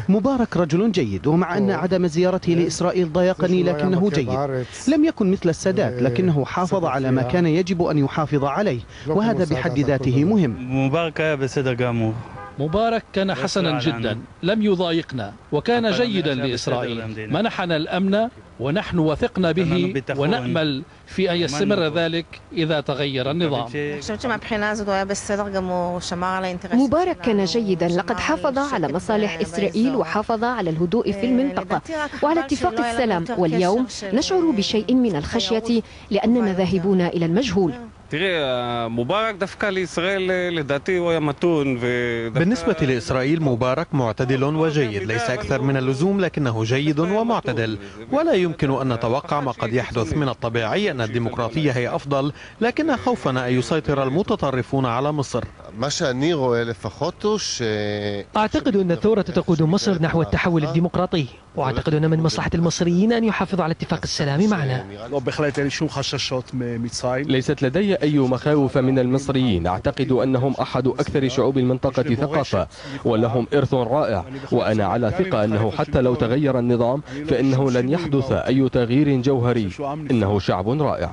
مبارك رجل جيد، ومع أن عدم زيارته لإسرائيل ضايقني لكنه جيد. لم يكن مثل السادات لكنه حافظ على ما كان يجب أن يحافظ عليه، وهذا بحد ذاته مهم. مبارك كان حسنا جدا، لم يضايقنا وكان جيدا لإسرائيل، منحنا الأمن ونحن وثقنا به ونأمل في أن يستمر ذلك إذا تغير النظام. مبارك كان جيدا، لقد حافظ على مصالح إسرائيل وحافظ على الهدوء في المنطقة وعلى اتفاق السلام، واليوم نشعر بشيء من الخشية لأننا ذاهبون إلى المجهول. بالنسبة لإسرائيل مبارك معتدل وجيد، ليس أكثر من اللزوم لكنه جيد ومعتدل، ولا يمكن أن نتوقع ما قد يحدث. من الطبيعي أن الديمقراطية هي أفضل، لكن خوفنا أن يسيطر المتطرفون على مصر. أعتقد أن الثورة تقود مصر نحو التحول الديمقراطي، وأعتقد أن من مصلحة المصريين أن يحافظوا على اتفاق السلام معنا. ليست لدي أي مخاوف من المصريين، أعتقد أنهم أحد أكثر شعوب المنطقة ثقافة ولهم إرث رائع، وأنا على ثقة أنه حتى لو تغير النظام فإنه لن يحدث أي تغيير جوهري، إنه شعب رائع.